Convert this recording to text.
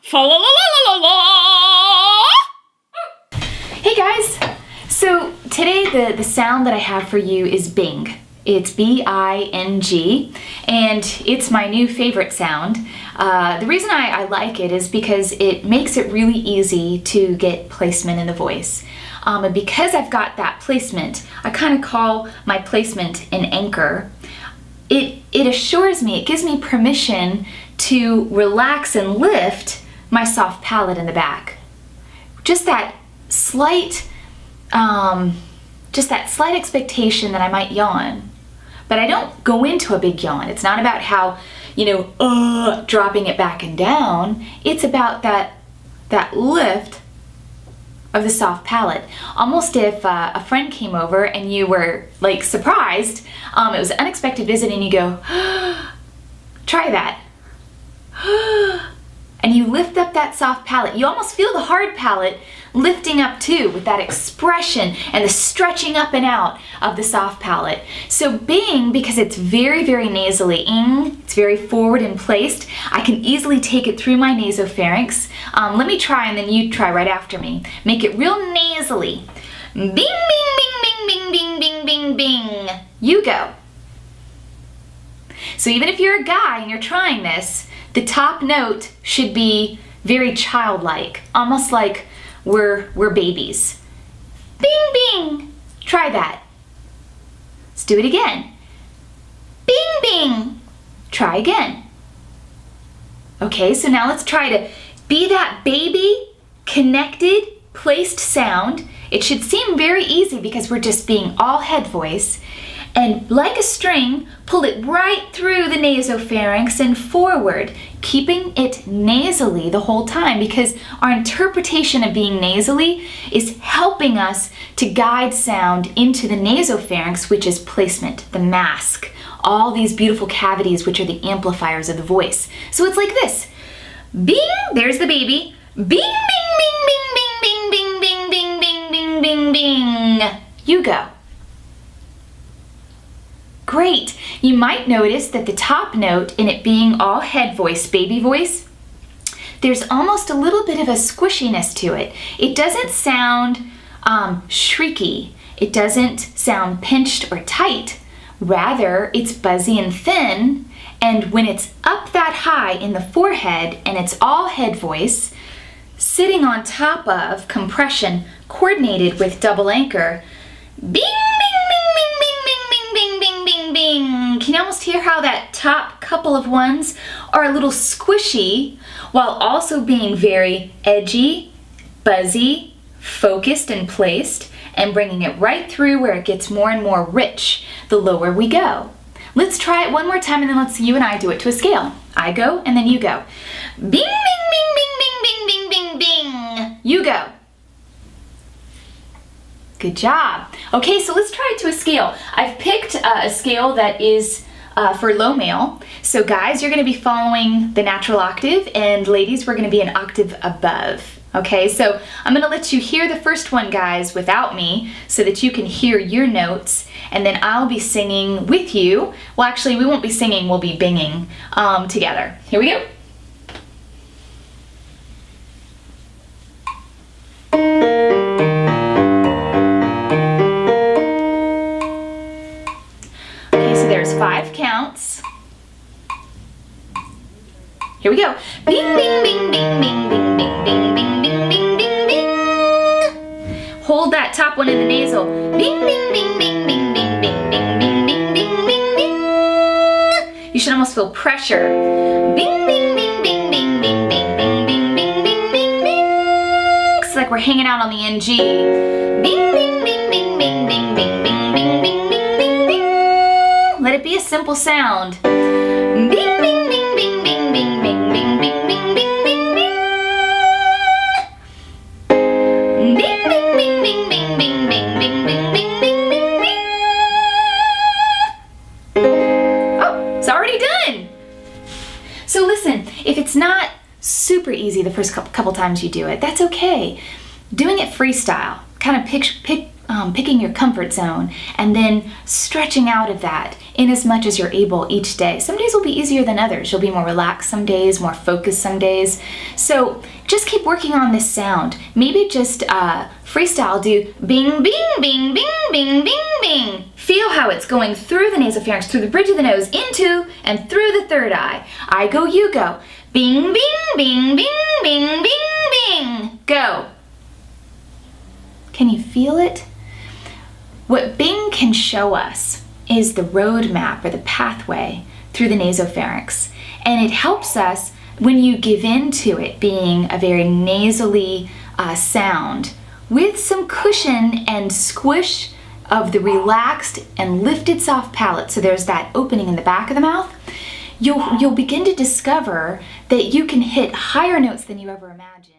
Fa la la la la la. Hey guys! So today the sound that I have for you is bing. It's B-I-N-G, and it's my new favorite sound. The reason I like it is because it makes it really easy to get placement in the voice. And because I've got that placement, I kind of call my placement an anchor. It assures me, it gives me permission to relax and lift my soft palate in the back. Just that slight expectation that I might yawn. But I don't go into a big yawn. It's not about how, dropping it back and down. It's about that lift of the soft palate. Almost if a friend came over and you were like surprised, it was an unexpected visit and you go, try that. And you lift up that soft palate. You almost feel the hard palate lifting up too with that expression and the stretching up and out of the soft palate. So bing, because it's very, very nasally, it's very forward and placed, I can easily take it through my nasopharynx. Let me try and then you try right after me. Make it real nasally. Bing, bing, bing, bing, bing, bing, bing, bing, bing. You go. So even if you're a guy and you're trying this, the top note should be very childlike, almost like we're babies. Bing, bing. Try that. Let's do it again. Bing, bing. Try again. Okay, so now let's try to be that baby, connected, placed sound. It should seem very easy because we're just being all head voice. And like a string, pull it right through the nasopharynx and forward, keeping it nasally the whole time because our interpretation of being nasally is helping us to guide sound into the nasopharynx, which is placement, the mask, all these beautiful cavities which are the amplifiers of the voice. So it's like this. Bing, there's the baby. Bing, bing, bing, bing, bing, bing, bing, bing, bing, bing, bing, bing. You go. Great. You might notice that the top note, in it being all head voice, baby voice, there's almost a little bit of a squishiness to it. It doesn't sound shrieky. It doesn't sound pinched or tight. Rather, it's buzzy and thin, and when it's up that high in the forehead and it's all head voice, sitting on top of compression coordinated with double anchor, bing, bing. Can you almost hear how that top couple of ones are a little squishy while also being very edgy, buzzy, focused and placed, and bringing it right through where it gets more and more rich the lower we go. Let's try it one more time and then let's see you and I do it to a scale. I go and then you go. Bing, bing, bing, bing, bing, bing, bing, bing, bing. You go. Good job. Okay, so let's try it to a scale. I've picked a scale that is for low male. So guys, you're going to be following the natural octave, and ladies, we're going to be an octave above. Okay, so I'm going to let you hear the first one, guys, without me, so that you can hear your notes, and then I'll be singing with you. Well, actually, we won't be singing, we'll be binging together. Here we go. There's 5 counts. Here we go. Bing, bing, bing, bing, bing, bing, bing, bing, bing, bing, bing, bing, bing. Hold that top one in the nasal. Bing, bing, bing, bing, bing, bing, bing, bing, bing, bing, bing, bing, bing. You should almost feel pressure. Bing, bing, bing, bing, bing, bing, bing, bing, bing, bing, bing, bing, bing. It's like we're hanging out on the NG. Bing, bing, bing, bing, bing, bing, bing, bing, bing, bing. Let it be a simple sound. Bing, bing, bing, bing, bing, bing, bing, bing, bing, bing, bing, bing, bing. Bing, bing, bing, bing, bing, bing, bing, bing, bing, bing, bing, bing, bing. Oh, it's already done. So listen, if it's not super easy the first couple times you do it, that's okay. Doing it freestyle, kind of picking your comfort zone and then stretching out of that in as much as you're able each day. Some days will be easier than others. You'll be more relaxed some days, more focused some days. So just keep working on this sound. Maybe just freestyle, do bing, bing, bing, bing, bing, bing, bing. Feel how it's going through the nasopharynx, through the bridge of the nose, into and through the third eye. I go, you go. Bing, bing, bing, bing, bing, bing, bing. Go. Can you feel it? What Bing can show us is the roadmap or the pathway through the nasopharynx. And it helps us when you give in to it being a very nasally sound with some cushion and squish of the relaxed and lifted soft palate. So there's that opening in the back of the mouth. You'll begin to discover that you can hit higher notes than you ever imagined.